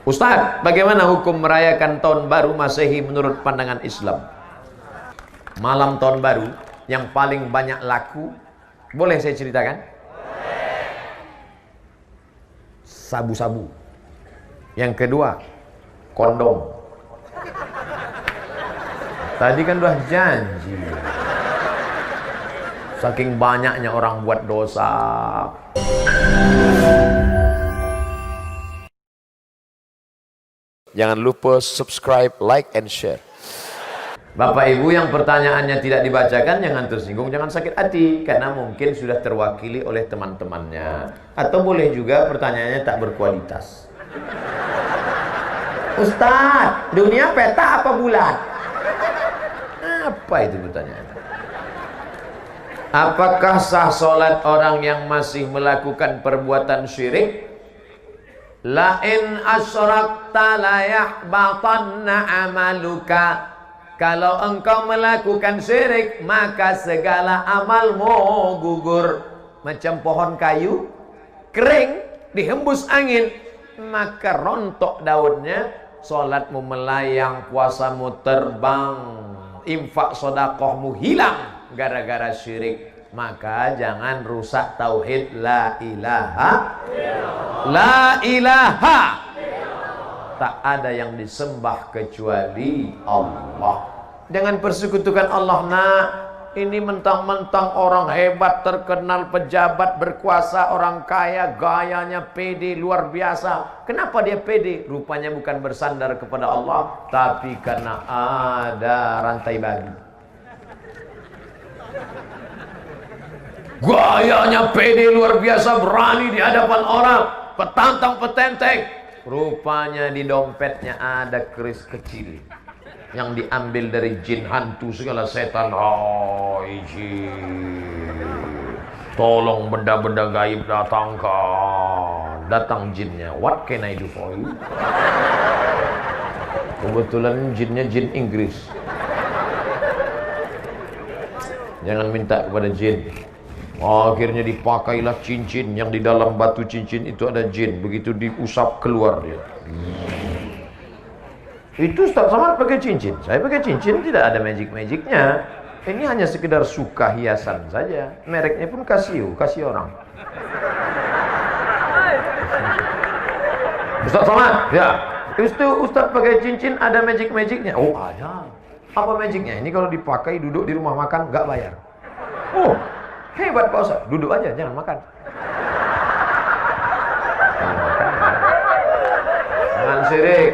Ustaz, bagaimana hukum merayakan tahun baru Masehi menurut pandangan Islam? Malam tahun baru yang paling banyak laku, boleh saya ceritakan? Sabu-sabu. Yang kedua, kondom. Tadi kan udah janji. Saking banyaknya orang buat dosa. Jangan lupa subscribe, like, and share. Bapak Ibu yang pertanyaannya tidak dibacakan, jangan tersinggung, jangan sakit hati, karena mungkin sudah terwakili oleh teman-temannya. Atau boleh juga pertanyaannya tak berkualitas. Ustaz, dunia peta apa bulat? Apa itu pertanyaan? Apakah sah sholat orang yang masih melakukan perbuatan syirik? La in asyrakta la yahbatanna amaluka. Kalau engkau melakukan syirik, maka segala amalmu gugur. Macam pohon kayu kering dihembus angin, maka rontok daunnya. Salatmu melayang, puasamu terbang, infak sedekahmu hilang gara-gara syirik. Maka jangan rusak tauhid la ilaha illallah. La ilaha illallah. Tak ada yang disembah kecuali Allah. Jangan persekutukan Allah. Nah, ini mentang-mentang orang hebat, terkenal, pejabat, berkuasa, orang kaya, gayanya pede luar biasa. Kenapa dia pede? Rupanya bukan bersandar kepada Allah, tapi karena ada rantai bagi. Gayanya pede luar biasa, berani di hadapan orang, petantang petenteng. Rupanya di dompetnya ada keris kecil yang diambil dari jin, hantu, segala setan. Oh, jin, tolong benda-benda gaib datangkan. Datang jinnya. What can I do for you? Kebetulan jinnya jin Inggris. Jangan minta kepada jin. Akhirnya dipakailah cincin, yang di dalam batu cincin itu ada jin. Begitu diusap keluar dia. Itu Ustaz Somad pakai cincin, saya pakai cincin, tidak ada magic-magicnya. Ini hanya sekedar suka hiasan saja. Mereknya pun Casio, kasih orang. Ustaz Somad, ya. Itu Ustaz pakai cincin, ada magic-magicnya. Oh, ada. Apa magicnya? Ini kalau dipakai duduk di rumah makan nggak bayar. Oh, hebat Pak Ustaz. Duduk aja, jangan makan. Jangan syirik.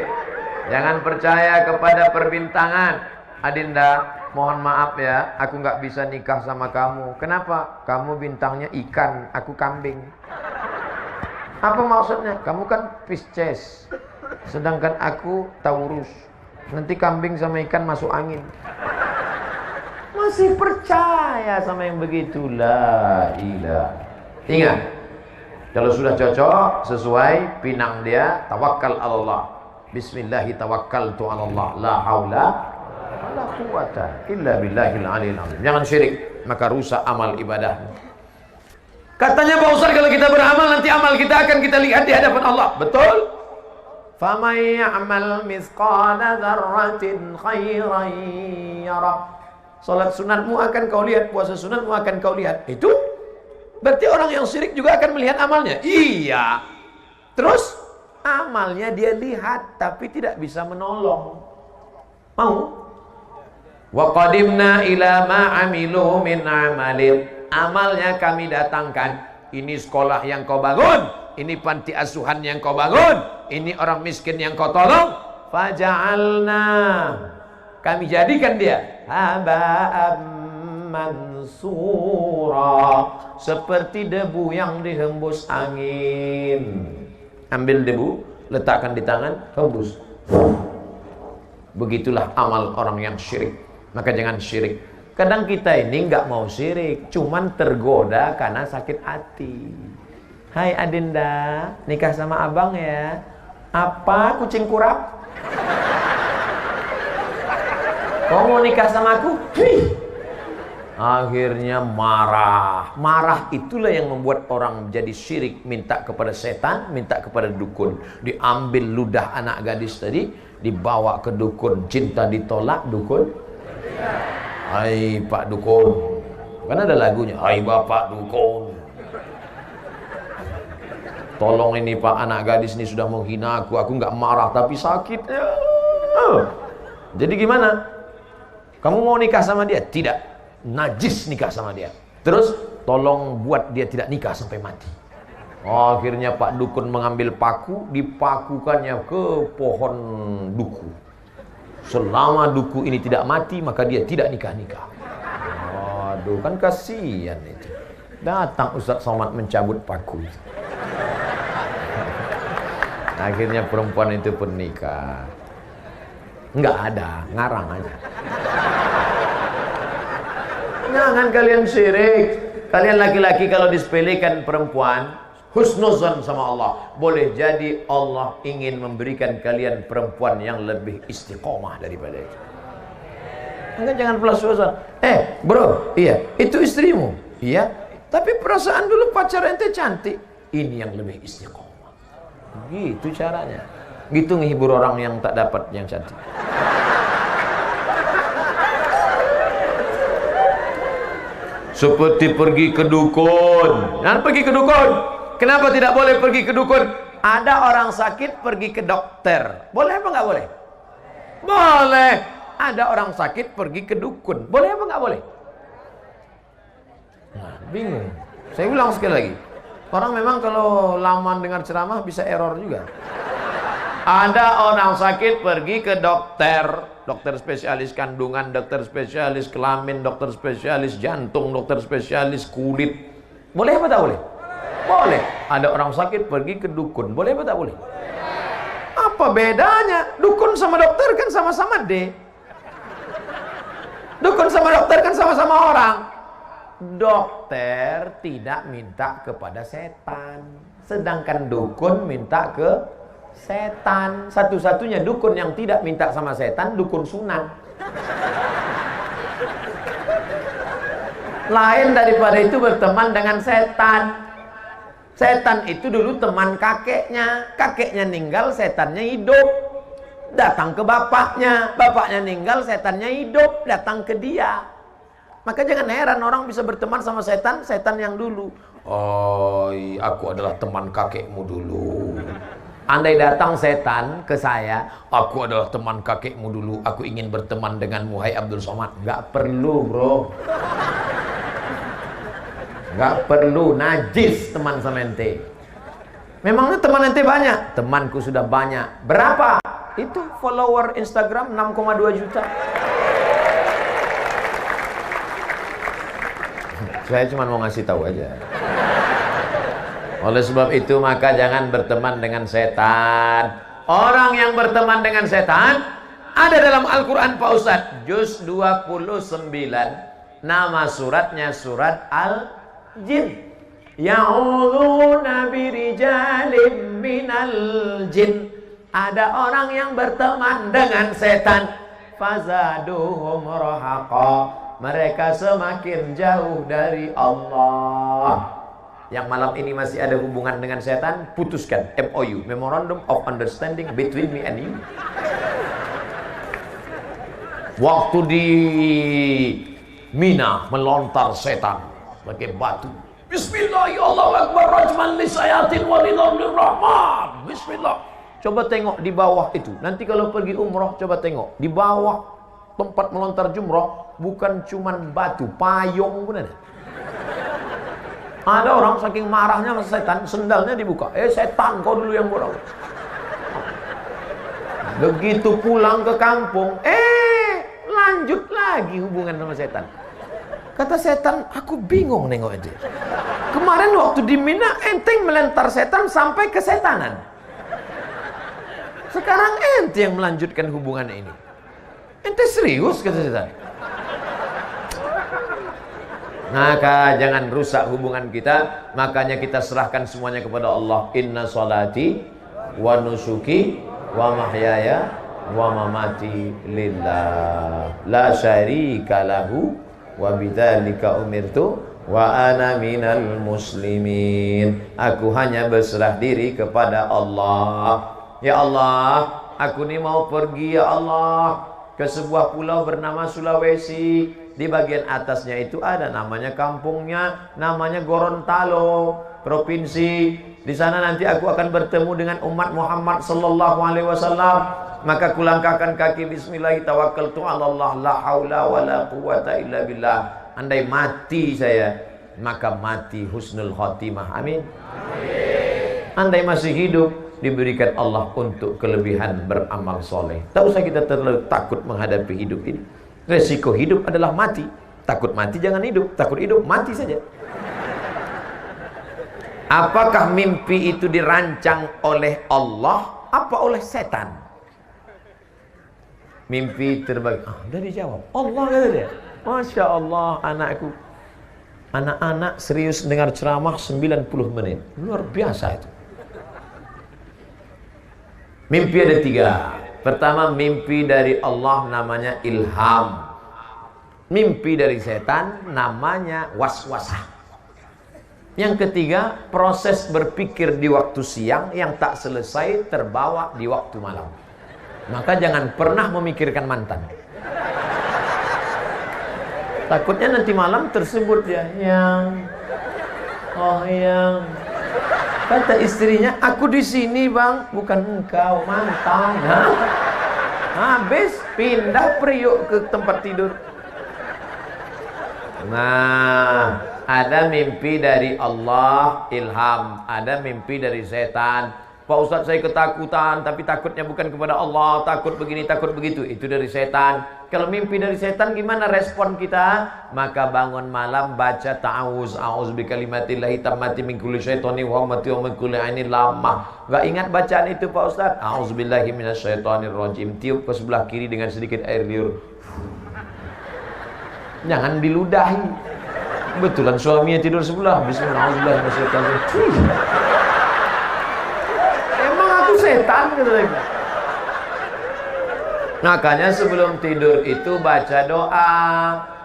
Jangan percaya kepada perbintangan. Adinda, mohon maaf ya, aku nggak bisa nikah sama kamu. Kenapa? Kamu bintangnya ikan, aku kambing. Apa maksudnya? Kamu kan Pisces, sedangkan aku Taurus. Nanti kambing sama ikan masuk angin. Masih percaya sama yang begitulah. Ingat, kalau sudah cocok, sesuai pinang dia, tawakal Allah. Bismillahi tawakkaltu 'ala Allah, la haula wala quwata illa billahil aliyil azim. Jangan syirik, maka rusak amal ibadah. Katanya Pak Ustaz, kalau kita beramal nanti amal kita akan kita lihat di hadapan Allah. Betul? Faman ya'mal mithqala dzarratin khairan yarah. Salat sunatmu akan kau lihat, puasa sunatmu akan kau lihat. Itu berarti orang yang syirik juga akan melihat amalnya. Iya. Terus amalnya dia lihat tapi tidak bisa menolong. Mau? Wa qadimna ila ma amilu min amalin. Amalnya kami datangkan. Ini sekolah yang kau bangun, ini panti asuhan yang kau bangun, ini orang miskin yang kau tolong. Faja'alna, kami jadikan dia haba'am mansura, seperti debu yang dihembus angin. Ambil debu, letakkan di tangan, hembus. Begitulah amal orang yang syirik. Maka jangan syirik. Kadang kita ini nggak mau syirik, cuman tergoda karena sakit hati. Hai Adinda, nikah sama abang ya. Apa, kucing kurap? Kau mau nikah sama aku? Wih. Akhirnya marah. Marah itulah yang membuat orang jadi syirik, minta kepada setan, minta kepada dukun. Diambil ludah anak gadis tadi, dibawa ke dukun. Cinta ditolak, dukun. Hai Pak Dukun. Kan ada lagunya, hai Bapak Dukun. Tolong ini Pak, anak gadis ini sudah menghina aku nggak marah tapi sakit. Jadi gimana? Kamu mau nikah sama dia? Tidak. Najis nikah sama dia. Terus tolong buat dia tidak nikah sampai mati. Akhirnya Pak Dukun mengambil paku, dipakukannya ke pohon duku. Selama duku ini tidak mati, maka dia tidak nikah-nikah. Aduh, kan kasihan itu. Datang Ustaz Somad mencabut paku. Akhirnya perempuan itu pun nikah. Enggak ada, ngarang aja. Jangan kalian syirik. Kalian laki-laki kalau disepelekan perempuan, husnuzan sama Allah. Boleh jadi Allah ingin memberikan kalian perempuan yang lebih istiqomah daripada itu. Enggak, jangan pelas-pelasan. Bro, iya, itu istrimu. Iya, tapi perasaan dulu pacar ente cantik. Ini yang lebih istiqomah. Gitu caranya. Gitu ngehibur orang yang tak dapat yang cantik. Seperti pergi ke dukun. Jangan pergi ke dukun. Kenapa tidak boleh pergi ke dukun? Ada orang sakit pergi ke dokter. Boleh apa nggak boleh? Boleh. Ada orang sakit pergi ke dukun. Boleh apa nggak boleh? Nah, bingung. Saya ulang sekali lagi. Orang memang kalau lama dengar ceramah bisa error juga. Ada orang sakit pergi ke dokter. Dokter spesialis kandungan, dokter spesialis kelamin, dokter spesialis jantung, dokter spesialis kulit. Boleh apa tak boleh? Boleh. Ada orang sakit pergi ke dukun. Boleh apa tak boleh? Apa bedanya? Dukun sama dokter kan sama-sama D. Dukun sama dokter kan sama-sama orang. Dokter tidak minta kepada setan, sedangkan dukun minta ke setan. Satu-satunya dukun yang tidak minta sama setan, dukun Sunan. Lain daripada itu berteman dengan setan. Setan itu dulu teman kakeknya. Kakeknya ninggal, setannya hidup. Datang ke bapaknya. Bapaknya ninggal, setannya hidup. Datang ke dia. Maka jangan heran orang bisa berteman sama setan, setan yang dulu. Oh, aku adalah teman kakekmu dulu. Andai datang setan ke saya, aku adalah teman kakekmu dulu, aku ingin berteman denganmu, hai Abdul Somad. Gak perlu, bro. Gak perlu, najis teman sama ente. Memangnya teman ente banyak? Temanku sudah banyak. Berapa? Itu follower Instagram 6,2 juta. Saya cuma mau ngasih tahu aja. Oleh sebab itu maka jangan berteman dengan setan. Orang yang berteman dengan setan ada dalam Al-Quran Pak Ustadz, juz 29. Nama suratnya surat Al-Jin. Ya'udzuuna birijalim minal jin. Ada orang yang berteman dengan setan. Fazaduhum rahaqa. Mereka semakin jauh dari Allah. Yang malam ini masih ada hubungan dengan setan, putuskan MOU, Memorandum of Understanding between me and you. Waktu di Mina melontar setan pakai batu. Bismillahirrahmanirrahim. Bismillah. Coba tengok di bawah itu. Nanti kalau pergi umroh coba tengok di bawah tempat melontar jumroh, bukan cuman batu, payung pun ada. Ada orang saking marahnya sama setan, sendalnya dibuka. Setan, kau dulu yang borong. Begitu pulang ke kampung, lanjut lagi hubungan sama setan. Kata setan, aku bingung nengok aja. Kemarin waktu di Mina, enteng melentar setan sampai ke setanan. Sekarang ente yang melanjutkan hubungan ini. Ente serius, kata setan. Maka jangan rusak hubungan kita. Makanya kita serahkan semuanya kepada Allah. Inna salati wa nusuki wa mahyaya wa mamati lillah la syarika lahu wa bidzalika umirtu wa ana minal muslimin. Aku hanya berserah diri kepada Allah. Ya Allah, aku ni mau pergi ya Allah ke sebuah pulau bernama Sulawesi. Di bagian atasnya itu ada namanya kampungnya, namanya Gorontalo, provinsi. Di sana nanti aku akan bertemu dengan umat Muhammad sallallahu alaihi wasallam. Maka kulangkahkan kaki bismillah tawakkaltu 'ala Allah la haula wala quwata illa billah. Andai mati saya, maka mati husnul khotimah. Amin. Andai masih hidup, diberikan Allah untuk kelebihan beramal soleh. Tak usah kita terlalu takut menghadapi hidup ini. Resiko hidup adalah mati. Takut mati jangan hidup, takut hidup mati saja. Apakah mimpi itu dirancang oleh Allah apa oleh setan? Mimpi terbagi. Udah dijawab. Allah kata dia. Masya Allah anakku. Anak-anak serius dengar ceramah 90 menit. Luar biasa itu. Mimpi ada 3. Pertama, mimpi dari Allah namanya ilham. Mimpi dari setan namanya waswasah. Yang ketiga, proses berpikir di waktu siang yang tak selesai terbawa di waktu malam. Maka jangan pernah memikirkan mantan. Takutnya nanti malam tersebut ya, yang kata istrinya, aku di sini bang, bukan engkau, mantan. Habis pindah priuk ke tempat tidur. Nah, ada mimpi dari Allah, ilham. Ada mimpi dari setan. Pak Ustadz, saya ketakutan, tapi takutnya bukan kepada Allah, takut begini, takut begitu. Itu dari setan. Kalau mimpi dari setan, gimana respon kita? Maka bangun malam baca ta'awuz, a'udzu bikalimatillahi tammati min kulli syaitani wa hamati wa min kulli ainin lamah. Enggak ingat bacaan itu Pak Ustadz? A'udzubillahi minasyaitonir rajim. Tiup ke sebelah kiri dengan sedikit air liur. Jangan diludahi. Betulan suaminya tidur sebelah. Bismillahirrahmanirrahim. Emang aku setan gitu lagi. Makanya sebelum tidur itu baca doa.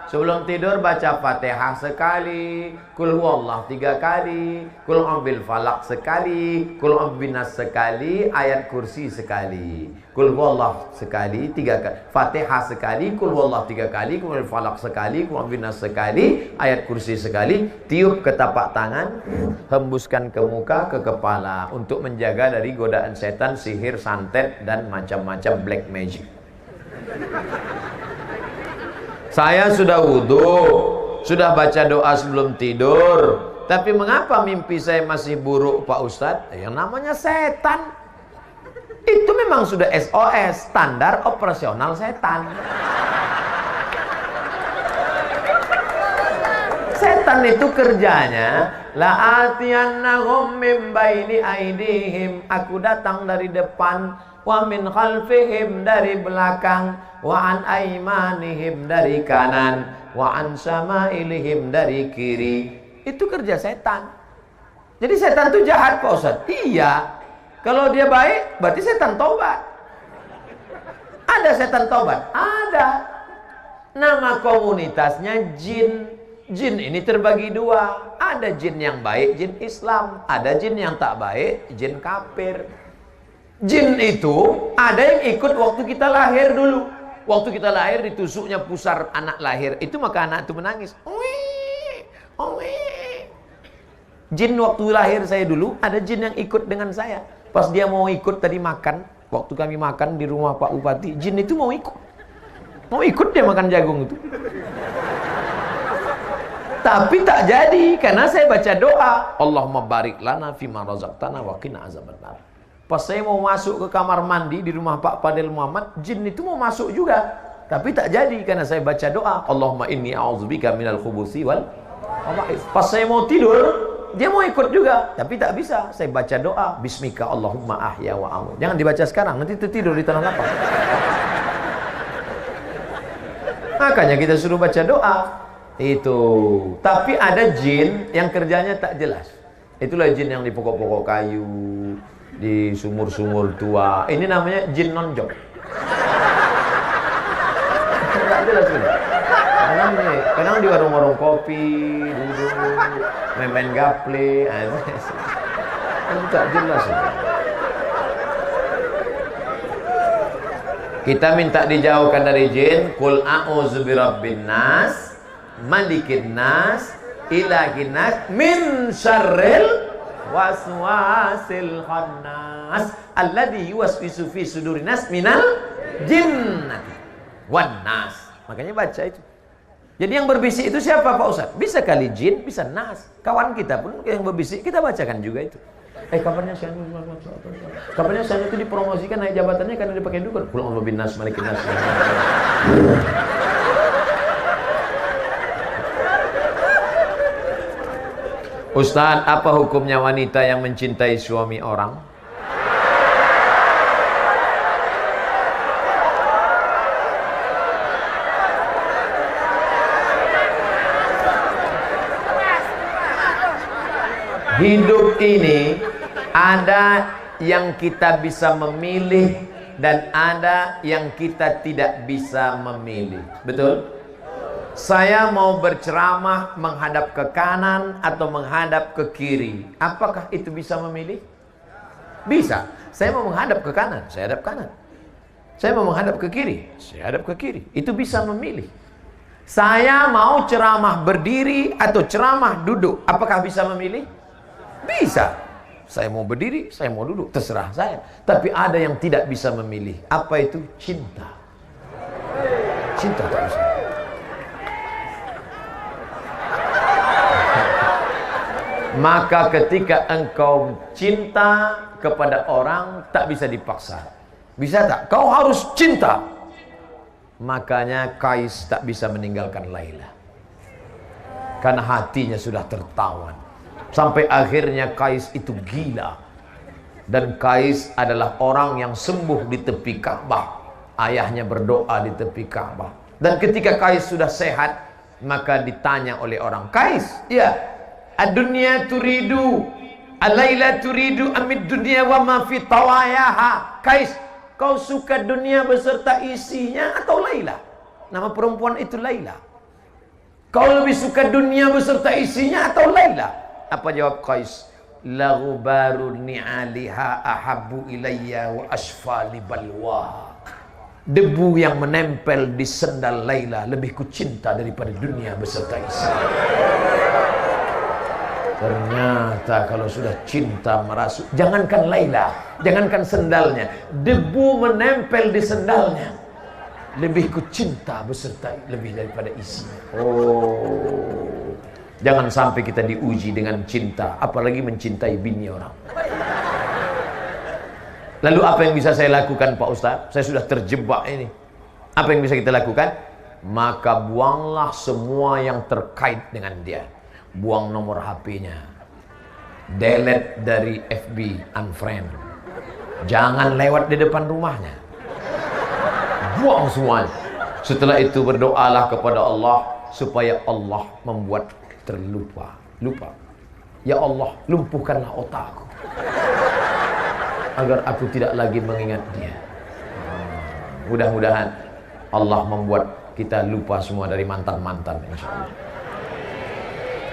Sebelum tidur baca Fatihah sekali, Qul huwallah 3 kali, Qul a'udzu falaq sekali, Qul a'udzu binas sekali, ayat kursi sekali. Qul huwallah sekali 3 kali, Fatihah sekali, Qul huwallah 3 kali, Qul falaq sekali, Qul a'udzu binas sekali, ayat kursi sekali. Tiup ke tapak tangan, hembuskan ke muka, ke kepala untuk menjaga dari godaan setan, sihir, santet dan macam-macam black magic. Saya sudah wudhu, sudah baca doa sebelum tidur, tapi mengapa mimpi saya masih buruk Pak Ustadz? Yang namanya setan. Itu memang sudah SOS, standar operasional setan. Setan itu kerjanya la'atiyannahum min baini aidihim, aku datang dari depan, wa min khalfihim dari belakang, wa an aimanihim dari kanan, wa an samailihim dari kiri. Itu kerja setan. Jadi setan itu jahat Pak Ustaz? Iya. Kalau dia baik berarti setan tobat. Ada setan tobat? Ada. Nama komunitasnya jin. Jin ini terbagi 2. Ada jin yang baik, jin Islam. Ada jin yang tak baik, jin kafir. Jin itu ada yang ikut waktu kita lahir dulu. Waktu kita lahir ditusuknya pusar anak lahir. Itu maka anak itu menangis. Jin waktu lahir saya dulu, ada jin yang ikut dengan saya. Pas dia mau ikut tadi makan, waktu kami makan di rumah Pak Bupati, jin itu mau ikut. Mau ikut dia makan jagung itu. Tapi tak jadi karena saya baca doa, Allahumma barik lana fima razaqtana wa qina azabannar. Pas saya mau masuk ke kamar mandi di rumah Pak Fadil Muhammad, jin itu mau masuk juga. Tapi tak jadi karena saya baca doa, Allahumma inni a'udzubika minal khubuthi wal khaba'ith. Pas saya mau tidur, dia mau ikut juga, tapi tak bisa. Saya baca doa, bismika Allahumma ahya wa amut. Jangan dibaca sekarang, nanti tertidur di tanah lapang. Makanya kita suruh baca doa. Itu. Tapi ada jin yang kerjanya tak jelas. Itulah jin yang di pokok-pokok kayu, di sumur-sumur tua. Ini namanya jin nonjok. Tak jelas ini. kadang nih, kadang di warung-warung kopi, duduk, main-main gaple, kan tak jelas itu. Kita minta dijauhkan dari jin. Qul a'udzu birabbin nas, malikin nas, ilahin nas, min syarril waswasil khannas alladzi yuwaswisu fi sudurin nas minal jinnati wan nas. Makanya baca itu. Jadi yang berbisik itu siapa Pak Ustaz? Bisa kali jin, bisa nas. Kawan kita pun yang berbisik kita bacakan juga itu. Kabarnya saya itu dipromosikan naik jabatannya karena dipakai dukun. Qul a'udzu bin nas malikin nas. Ustaz, apa hukumnya wanita yang mencintai suami orang? Hidup ini ada yang kita bisa memilih dan ada yang kita tidak bisa memilih. Betul? Saya mau berceramah menghadap ke kanan atau menghadap ke kiri. Apakah itu bisa memilih? Bisa. Saya mau menghadap ke kanan, saya hadap kanan. Saya mau menghadap ke kiri, saya hadap ke kiri. Itu bisa memilih. Saya mau ceramah berdiri atau ceramah duduk. Apakah bisa memilih? Bisa. Saya mau berdiri, saya mau duduk, terserah saya. Tapi ada yang tidak bisa memilih. Apa itu? Cinta. Cinta tak bisa. Maka ketika engkau cinta kepada orang, tak bisa dipaksa. Bisa tak? Kau harus cinta. Makanya Kais tak bisa meninggalkan Laila. Karena hatinya sudah tertawan. Sampai akhirnya Kais itu gila. Dan Kais adalah orang yang sembuh di tepi Ka'bah. Ayahnya berdoa di tepi Ka'bah. Dan ketika Kais sudah sehat, maka ditanya oleh orang, Kais, ya, ad-dunya turidu, al-laila turidu, amid dunya wa ma fi tawayaha. Kais, kau suka dunia beserta isinya atau Laila? Nama perempuan itu Laila. Kau lebih suka dunia beserta isinya atau Laila? Apa jawab Qais? La ghubaru ni'aliha ahabbu ilayya wa asfali balwa. Debu yang menempel di sendal Laila lebih ku cinta daripada dunia beserta isi. Ternyata kalau sudah cinta merasuk, jangankan Laila, jangankan sendalnya, debu menempel di sendalnya lebih ku cinta beserta lebih daripada isinya. Oh, jangan sampai kita diuji dengan cinta, apalagi mencintai bini orang. Lalu apa yang bisa saya lakukan Pak Ustaz? Saya sudah terjebak ini. Apa yang bisa kita lakukan? Maka buanglah semua yang terkait dengan dia. Buang nomor HP-nya. Delete dari FB, unfriend. Jangan lewat di depan rumahnya. Buang semuanya. Setelah itu berdoalah kepada Allah supaya Allah membuat terlupa. Lupa. Ya Allah, lumpuhkanlah otakku agar aku tidak lagi mengingat dia. Mudah-mudahan Allah membuat kita lupa semua dari mantan-mantan, insyaallah.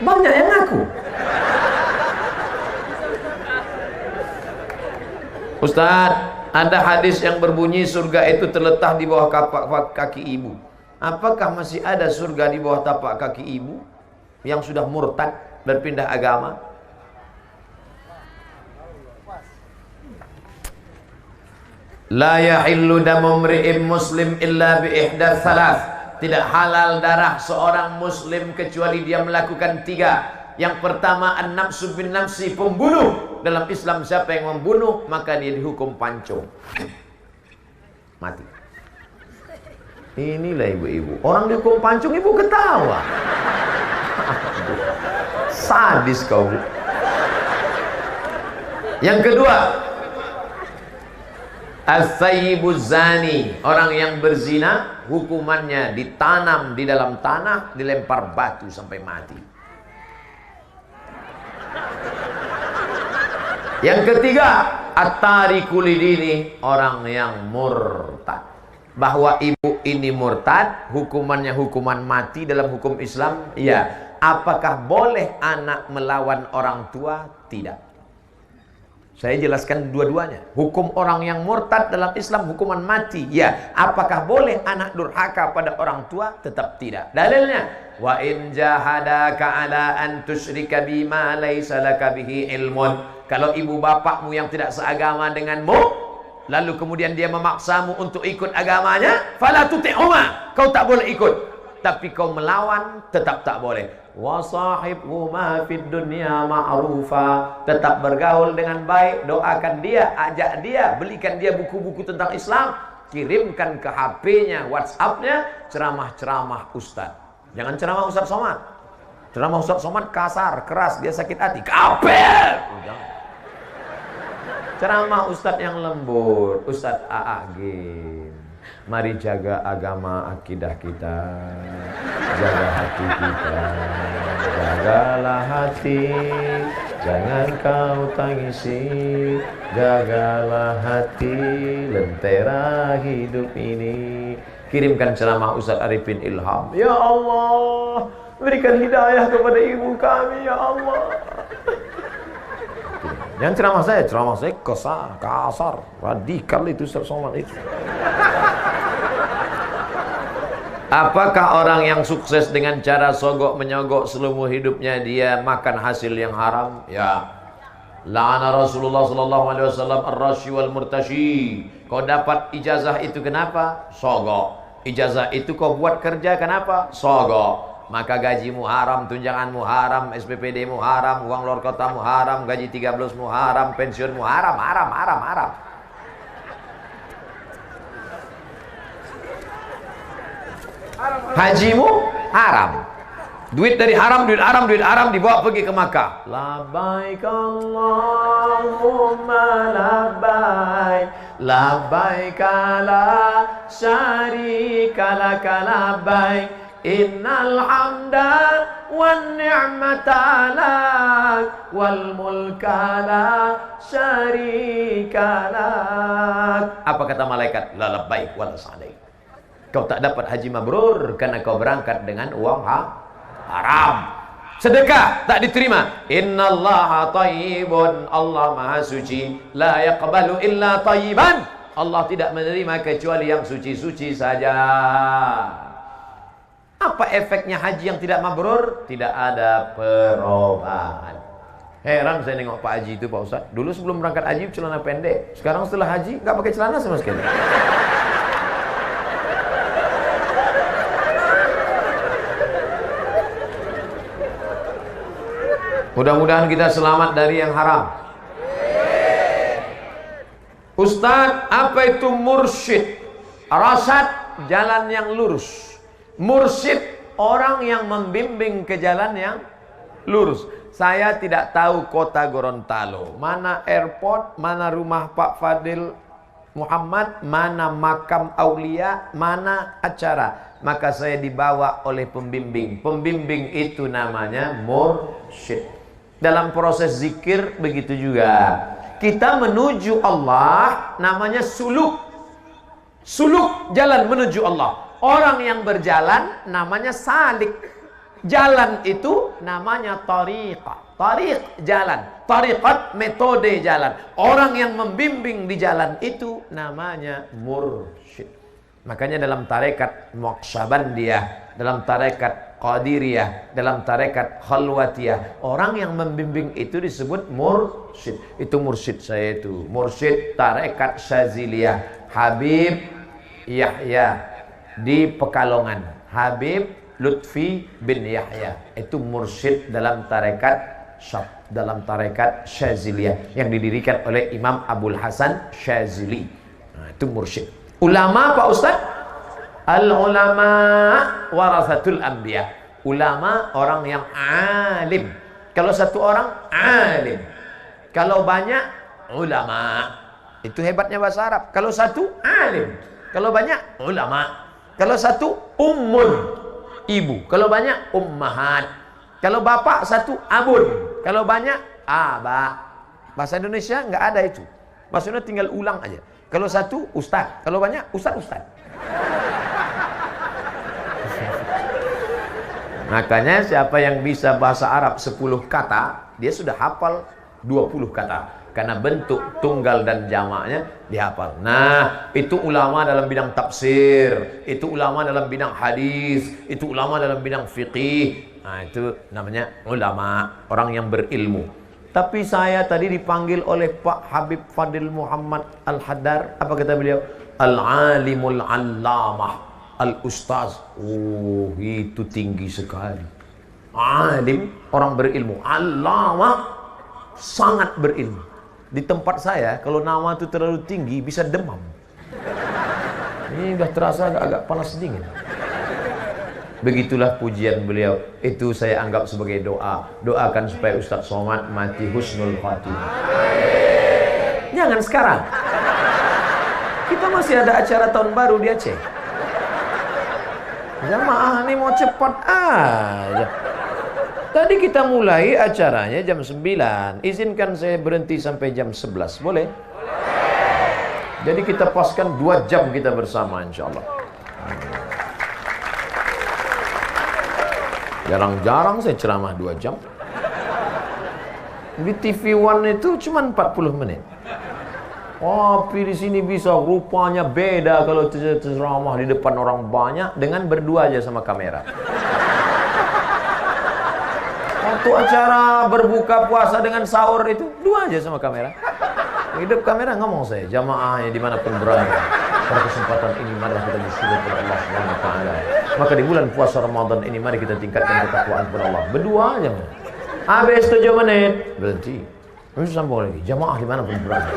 Banyak yang ngaku. Ustaz, ada hadis yang berbunyi surga itu terletak di bawah tapak kaki ibu. Apakah masih ada surga di bawah tapak kaki ibu yang sudah murtad berpindah agama? La yahillu damu mri'in muslim illa bi ihda thalath. Tidak halal darah seorang muslim kecuali dia melakukan 3. Yang pertama, an-nafsu bin nafsi, pembunuh. Dalam Islam siapa yang membunuh maka dia dihukum pancung, mati. Inilah ibu-ibu, orang dihukum pancung ibu ketawa. Sadis kau. Yang kedua, as-sayyibuz zani, orang yang berzina hukumannya ditanam di dalam tanah, dilempar batu sampai mati. Yang ketiga, at-tariku lidini, orang yang murtad. Bahwa ibu ini murtad, hukumannya hukuman mati dalam hukum Islam? Ya. Apakah boleh anak melawan orang tua? Tidak. Saya jelaskan dua-duanya. Hukum orang yang murtad dalam Islam hukuman mati. Ya. Apakah boleh anak durhaka pada orang tua? Tetap tidak. Dalilnya, wa in jahadaka ala an tusyrika bima laisa laka bihi ilmun. Kalau ibu bapakmu yang tidak seagama denganmu, lalu kemudian dia memaksamu untuk ikut agamanya, fala tuti'huma, kau tak boleh ikut. Tapi kau melawan tetap tak boleh. Wasahibhuma fid dunya ma'rufa, tetap bergaul dengan baik, doakan dia, ajak dia, belikan dia buku-buku tentang Islam, kirimkan ke HP-nya, WhatsApp-nya, ceramah-ceramah Ustaz. Jangan ceramah Ustaz Somad. Ceramah Ustaz Somad kasar, keras, dia sakit hati, kafir. Jangan. Ceramah Ustaz yang lembut, Ustaz AAG. Mari jaga agama akidah kita, jaga hati kita, jagalah hati, jangan kau tangisi, jagalah hati, lentera hidup ini. Kirimkan ceramah Ustaz Arifin Ilham. Ya Allah, berikan hidayah kepada ibu kami, ya Allah. Yang ceramah saya kasar, radikal itu Ustaz Somad itu. Apakah orang yang sukses dengan cara sogok menyogok seluruh hidupnya dia makan hasil yang haram? Ya. La'ana Rasulullah sallallahu alaihi wasallam ar-rashi wal murtashi. Kau dapat ijazah itu kenapa? Sogok. Ijazah itu kau buat kerja kenapa? Sogok. Maka gajimu haram, tunjanganmu haram, SPPD-mu haram, uang luar kotamu haram, gaji 13-mu haram, pensiunmu haram, haram. Hajimu haram. Duit dari haram dibawa pergi ke Makkah. Labbaik Allahumma labbaik, labbaik la syarika laka labbaik, innal hamda wan ni'mata lak wal mulka la syarika lak. Apa kata malaikat? La labbaik wa la sa'daik. Kau tak dapat haji mabrur karena kau berangkat dengan uang haram. Sedekah tak diterima. Innallaha thayyibun, Allah maha suci. La yaqbalu illa thayyiban, Allah tidak menerima kecuali yang suci-suci saja. Apa efeknya haji yang tidak mabrur? Tidak ada perubahan. Heran saya nengok Pak Haji itu, Pak Ustaz. Dulu sebelum berangkat haji celana pendek, sekarang setelah haji nggak pakai celana sama sekali. Mudah-mudahan kita selamat dari yang haram. Ustadz, apa itu mursyid? Rasad, jalan yang lurus. Mursyid, orang yang membimbing ke jalan yang lurus. Saya tidak tahu kota Gorontalo, mana airport, mana rumah Pak Fadil Muhammad, mana makam aulia, mana acara. Maka saya dibawa oleh pembimbing. Pembimbing itu namanya mursyid. Dalam proses zikir begitu juga. Kita menuju Allah namanya suluk. Suluk, jalan menuju Allah. Orang yang berjalan namanya salik. Jalan itu namanya tariqah. Tariq, jalan. Tariqat, metode jalan. Orang yang membimbing di jalan itu namanya mursyid. Makanya dalam tarekat Naqsyabandiyah, dalam tarekat Qadiriyah, dalam tarekat Khalwatiyah, orang yang membimbing itu disebut mursyid. Itu mursyid saya itu. Mursyid tarekat Syaziliyah, Habib Yahya di Pekalongan. Habib Lutfi bin Yahya. Itu mursyid dalam tarekat Syaziliyah yang didirikan oleh Imam Abul Hasan Syazili. Nah, itu mursyid. Ulama Pak Ustaz? Al-ulama warasatul anbiya. Ulama orang yang alim. Kalau satu orang alim, kalau banyak ulama. Itu hebatnya bahasa Arab. Kalau satu alim, kalau banyak ulama. Kalau satu ummun, ibu. Kalau banyak ummahat. Kalau bapak satu abun. Kalau banyak aba. Bahasa Indonesia nggak ada itu. Maksudnya tinggal ulang aja. Kalau satu ustaz, kalau banyak ustaz. Makanya siapa yang bisa bahasa Arab 10 kata, dia sudah hafal 20 kata. Karena bentuk tunggal dan jamaknya dihafal. Nah, itu ulama dalam bidang tafsir, itu ulama dalam bidang hadis, itu ulama dalam bidang fiqih. Nah, itu namanya ulama, orang yang berilmu. Tapi saya tadi dipanggil oleh Pak Habib Fadil Muhammad Al-Haddar. Apa kata beliau? Al-alimul allamah, al-ustaz. Oh, itu tinggi sekali. Alim, orang berilmu. Allamah, sangat berilmu. Di tempat saya, kalau nama itu terlalu tinggi, bisa demam. Ini udah terasa agak panas dingin. Begitulah pujian beliau. Itu saya anggap sebagai doa. Doakan supaya Ustaz Somad mati husnul khatimah. Jangan sekarang. Kita masih ada acara tahun baru di Aceh. Jamaah ini mau cepat aja. Tadi kita mulai acaranya jam 9. Izinkan saya berhenti sampai jam 11. Boleh? Jadi kita paskan 2 jam kita bersama insyaAllah. Jarang-jarang saya ceramah 2 jam. Di TV One itu cuma 40 menit. Tapi di sini bisa, rupanya beda kalau ceramah di depan orang banyak dengan berdua aja sama kamera. Waktu acara berbuka puasa dengan sahur itu 2 aja sama kamera. Hidup kamera ngomong saya, jamaahnya dimanapun berada. Pada kesempatan ini marilah kita bersyukur kepada Allah Subhanahu wa taala. Maka di bulan puasa Ramadan ini mari kita tingkatkan ketakwaan kepada Allah. Berdua aja. Habis 7 menit berhenti. Terus sambung lagi, jamaah dimanapun berada.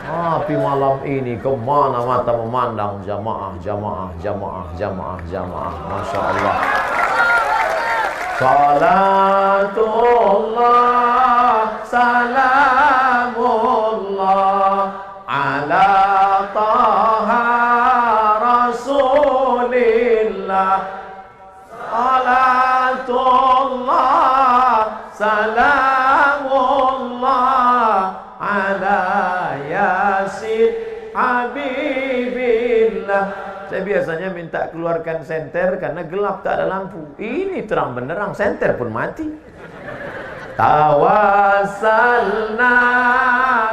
Tapi malam ini kemana mata memandang jamaah, jamaah, jamaah, jamaah, jamaah. Masya Allah. Salatullah, salamullah ala taha rasulillah. Salatullah, salamullah ala yasin habibillah. Saya biasanya minta keluarkan senter karena gelap, tak ada lampu. Ini terang benderang, senter pun mati. Tawassalna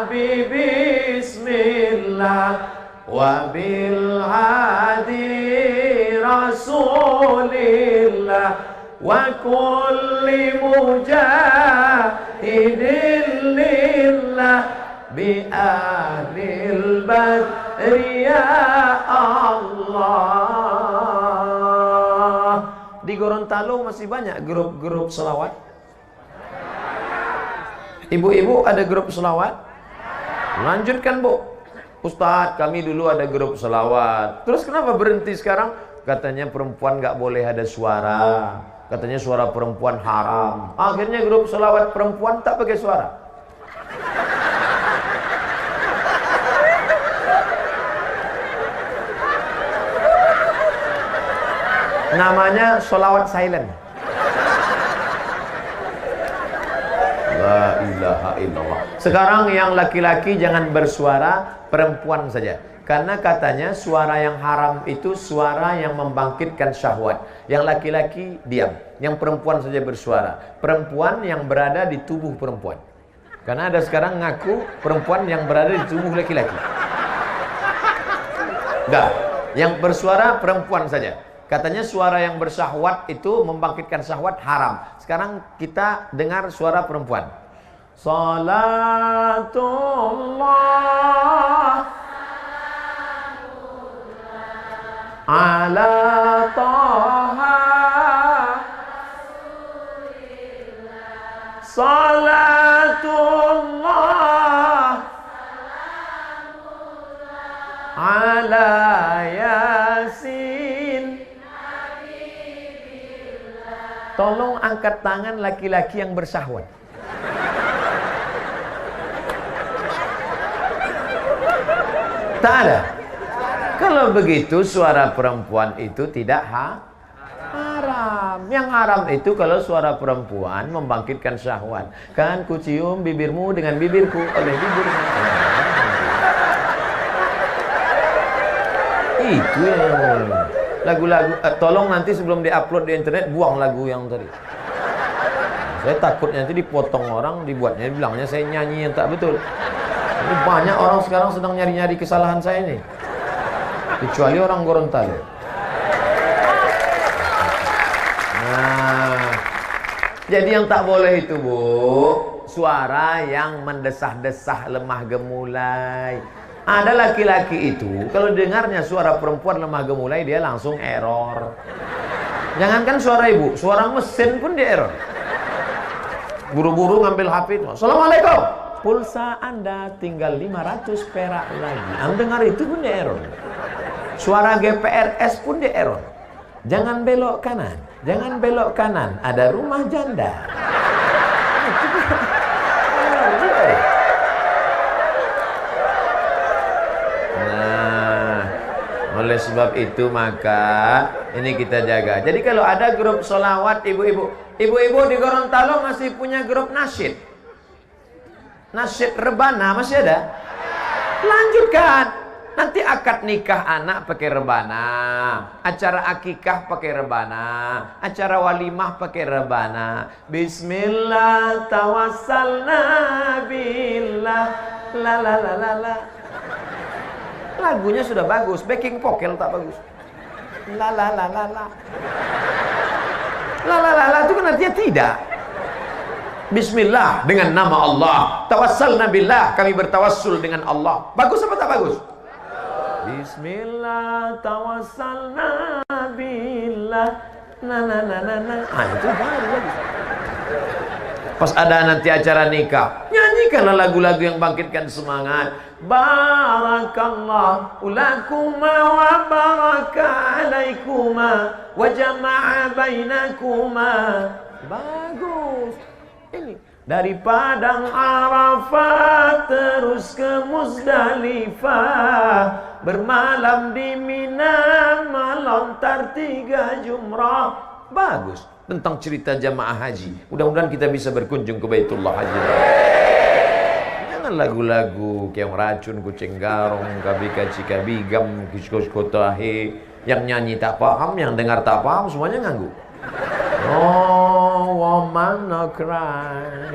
bi bismillah wa bil hadi rasulillah wa kulli mujahidin lillah bi ahlil badri ya Allah. Di Gorontalo masih banyak grup-grup selawat. Ibu-ibu ada grup selawat? Lanjutkan Bu. Ustadz, kami dulu ada grup selawat. Terus kenapa berhenti sekarang? Katanya perempuan nggak boleh ada suara. Katanya suara perempuan haram. Akhirnya grup selawat perempuan tak pakai suara. Namanya solawat silent. La ilaha illallah. Sekarang yang laki-laki jangan bersuara, perempuan saja. Karena katanya suara yang haram itu suara yang membangkitkan syahwat. Yang laki-laki diam, yang perempuan saja bersuara. Perempuan yang berada di tubuh perempuan. Karena ada sekarang ngaku perempuan yang berada di tubuh laki-laki. Enggak, yang bersuara perempuan saja. Katanya suara yang bersyahwat itu membangkitkan syahwat haram. Sekarang kita dengar suara perempuan. Salatullah ala taha salatullah ala yasin. Tolong angkat tangan laki-laki yang bersyahwat. Tak ada. Kalau begitu suara perempuan itu tidak haram. Yang haram itu kalau suara perempuan membangkitkan syahwat. Kan ku cium bibirmu dengan bibirku oleh bibirmu. Itu yang Lagu-lagu, tolong nanti sebelum diupload di internet buang lagu yang tadi. Saya takut nanti dipotong orang, dibuatnya, bilangnya saya nyanyi yang tak betul. Ini banyak orang sekarang sedang nyari-nyari kesalahan saya ini. Kecuali orang Gorontalo. Nah, jadi yang tak boleh itu, Bu, suara yang mendesah-desah, lemah gemulai. Ada laki-laki itu kalau dengarnya suara perempuan lemah gemulai dia langsung error. Jangankan suara ibu, suara mesin pun dia error. Buru-buru ngambil HP. Assalamualaikum. Pulsa Anda tinggal 500 perak lagi. Anda dengar itu pun dia error. Suara GPRS pun dia error. Jangan belok kanan. Jangan belok kanan. Ada rumah janda. Nah, oleh sebab itu maka ini kita jaga. Jadi kalau ada grup solawat ibu-ibu di Gorontalo masih punya grup nasyid. Nasyid rebana masih ada? Lanjutkan. Nanti akad nikah anak pakai rebana, acara akikah pakai rebana, acara walimah pakai rebana. Bismillah tawassalna billah la la la la la. Lagunya sudah bagus, backing vocal tak bagus. La la la la la. La la la la itu kan artinya tidak. Bismillah dengan nama Allah. Tawassalna billah, kami bertawassul dengan Allah. Bagus apa tak bagus? Bismillah tawassalna billah na na na na na. Itu baru lagi. Pas ada nanti acara nikah, nyanyikanlah lagu-lagu yang bangkitkan semangat. Barakallahu lakuma wa baraka alaikuma wa jama'a bainakuma. Bagus. Ini dari Padang Arafah terus ke Muzdalifah, bermalam di Mina, melontar 3 jumrah. Bagus. Tentang cerita jamaah haji. Mudah-mudahan kita bisa berkunjung ke Baitullah Haji. Jangan lagu-lagu Keong Racun, Kucing Garong, Kabika Cikabigam, Kiskoskotahe. Yang nyanyi tak paham, yang dengar tak paham, semuanya nganggu. Oh, woman no cry.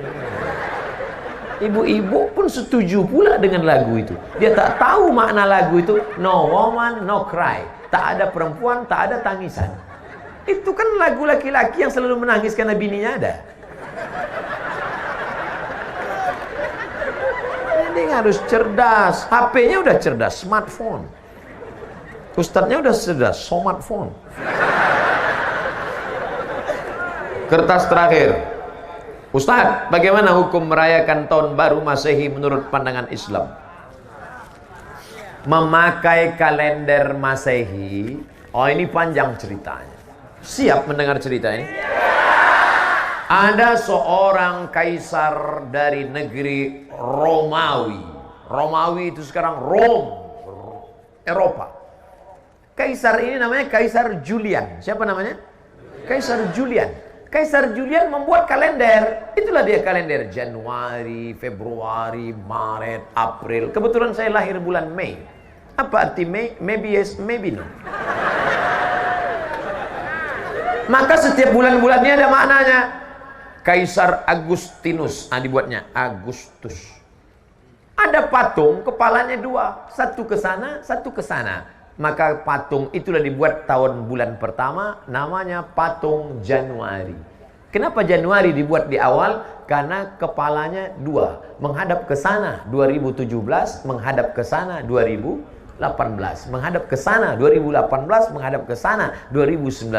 Ibu-ibu pun setuju pula dengan lagu itu. Dia tak tahu makna lagu itu. No woman no cry. Tak ada perempuan, tak ada tangisan. Itu kan lagu laki-laki yang selalu menangis karena bininya ada. Jadi harus cerdas. HP-nya udah cerdas, smartphone. Ustadznya udah cerdas, smartphone. Kertas terakhir. Ustadz, bagaimana hukum merayakan tahun baru Masehi menurut pandangan Islam? Memakai kalender Masehi. Oh, ini panjang ceritanya. Siap mendengar cerita ini? Ada seorang kaisar dari negeri Romawi. Romawi itu sekarang Rome, Eropa. Kaisar ini namanya Kaisar Julian. Siapa namanya? Kaisar Julian. Kaisar Julian membuat kalender. Itulah dia kalender Januari, Februari, Maret, April. Kebetulan saya lahir bulan Mei. Apa arti Mei? Maybe yes, maybe no. Maka setiap bulan-bulannya ada maknanya. Kaisar Agustinus, dibuatnya Agustus. Ada patung, kepalanya 2. Satu ke sana, satu ke sana. Maka patung itulah dibuat tahun bulan pertama, namanya patung Januari. Kenapa Januari dibuat di awal? Karena kepalanya 2, menghadap ke sana 2017, menghadap ke sana 2018, menghadap ke sana 2018, menghadap ke sana 2019.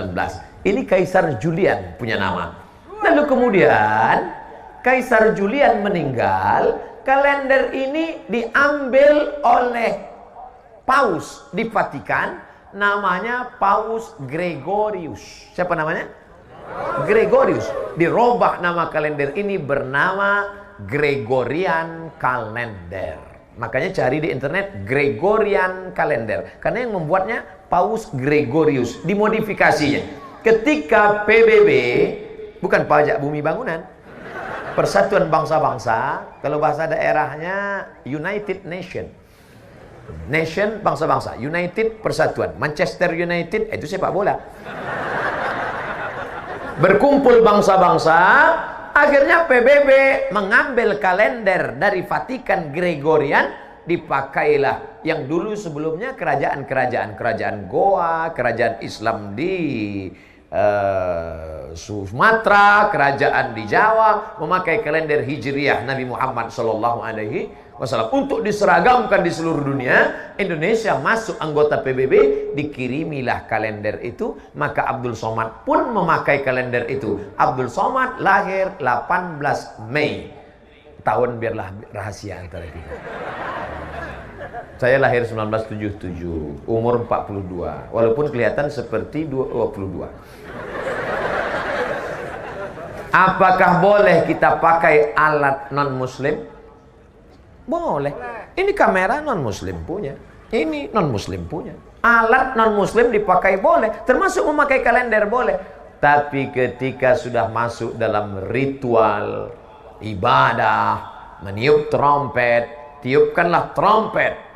Ini Kaisar Julian punya nama. Lalu kemudian Kaisar Julian meninggal, kalender ini diambil oleh Paus di Vatikan, namanya Paus Gregorius. Siapa namanya? Gregorius. Dirubah nama kalender ini bernama Gregorian Calendar. Makanya cari di internet Gregorian Calendar. Karena yang membuatnya Paus Gregorius. Dimodifikasinya. Ketika PBB, bukan pajak bumi bangunan, Persatuan Bangsa-Bangsa, kalau bahasa daerahnya United Nation. Nation, bangsa-bangsa. United, persatuan. Manchester United, itu sepak bola. Berkumpul bangsa-bangsa. Akhirnya PBB mengambil kalender dari Vatikan Gregorian, dipakailah yang dulu sebelumnya kerajaan Goa, kerajaan Islam di Sumatera, kerajaan di Jawa memakai kalender Hijriah Nabi Muhammad Sallallahu Alaihi Wasallam untuk diseragamkan di seluruh dunia. Indonesia masuk anggota PBB, dikirimilah kalender itu. Maka Abdul Somad pun memakai kalender itu. Abdul Somad lahir 18 Mei. Tahun biarlah rahasia antara kita. Saya lahir 1977, umur 42, walaupun kelihatan seperti 22. Apakah boleh kita pakai alat non-muslim? Boleh. Ini kamera non-muslim punya. Ini non-muslim punya. Alat non-muslim dipakai boleh. Termasuk memakai kalender boleh. Tapi ketika sudah masuk dalam ritual ibadah, meniup trompet, tiupkanlah trompet.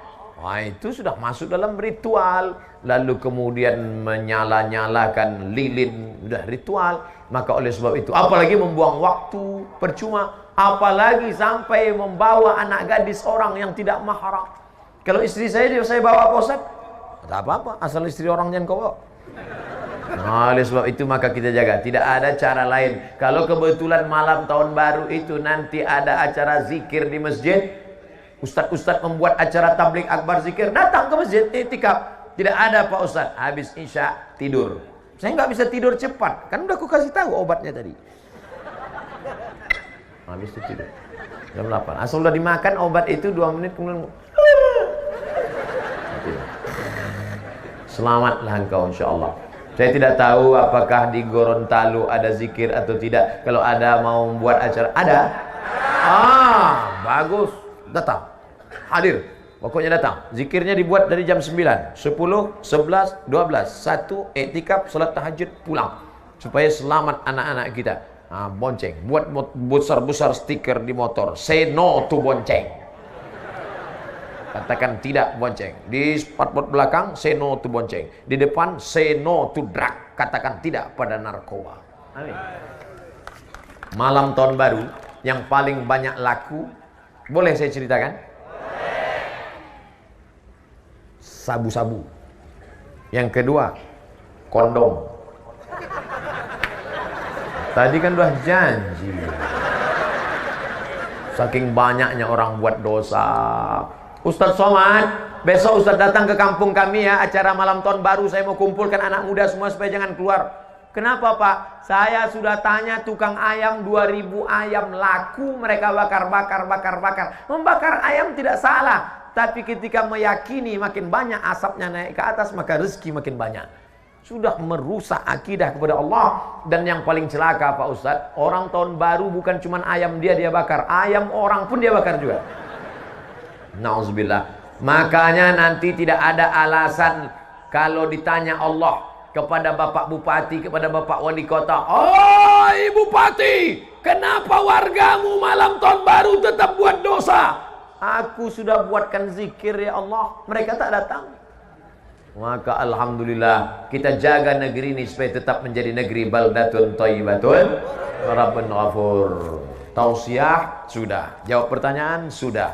Wah, itu sudah masuk dalam ritual. Lalu kemudian menyala-nyalakan lilin, sudah ritual. Maka oleh sebab itu, apalagi membuang waktu percuma, apalagi sampai membawa anak gadis orang yang tidak mahram. Kalau istri saya bawa Pak Ustaz, tak apa-apa, asal istri orang jangan kau bawa. Nah, oleh sebab itu maka kita jaga. Tidak ada cara lain. Kalau kebetulan malam tahun baru itu nanti ada acara zikir di masjid, Ustaz-ustaz membuat acara tabligh akbar zikir, datang ke masjid iktikaf. Tidak ada Pak Ustaz, habis isya tidur. Saya nggak bisa tidur cepat, kan udah aku kasih tahu obatnya tadi. Habis itu tidur jam 8. Asal udah dimakan obat itu 2 menit kemudian selamatlah engkau insyaallah. Saya tidak tahu apakah di Gorontalo ada zikir atau tidak. Kalau ada mau membuat acara, ada. Bagus. Datang, hadir, pokoknya datang. Zikirnya dibuat dari jam 9, 10, 11, 12, 1 iktikaf, salat tahajud, pulang, supaya selamat anak-anak kita. Bonceng, buat besar-besar stiker di motor, say no to bonceng, katakan tidak bonceng. Di spotboard belakang, say no to bonceng. Di depan, say no to drug, katakan tidak pada narkoba. Amin. Malam tahun baru yang paling banyak laku, boleh saya ceritakan? Sabu-sabu. Yang kedua, kondom. Tadi kan udah janji. Saking banyaknya orang buat dosa. Ustaz Somad, besok Ustaz datang ke kampung kami ya, acara malam tahun baru. Saya mau kumpulkan anak muda semua supaya jangan keluar. Kenapa Pak? Saya sudah tanya tukang ayam, 2000 ayam laku, mereka bakar. Membakar ayam tidak salah, tapi ketika meyakini makin banyak asapnya naik ke atas, maka rezeki makin banyak. Sudah merusak akidah kepada Allah. Dan yang paling celaka Pak Ustadz, orang tahun baru bukan cuma ayam dia bakar, ayam orang pun dia bakar juga. Nauzubillah. Makanya nanti tidak ada alasan kalau ditanya Allah kepada Bapak Bupati, kepada Bapak Wali Kota, "Oi Bupati, kenapa wargamu malam tahun baru tetap buat dosa?" Aku sudah buatkan zikir ya Allah, mereka tak datang. Maka alhamdulillah kita jaga negeri ini supaya tetap menjadi negeri baldatun thayyibatun rabbun ghafur. Tausiah sudah, jawab pertanyaan sudah.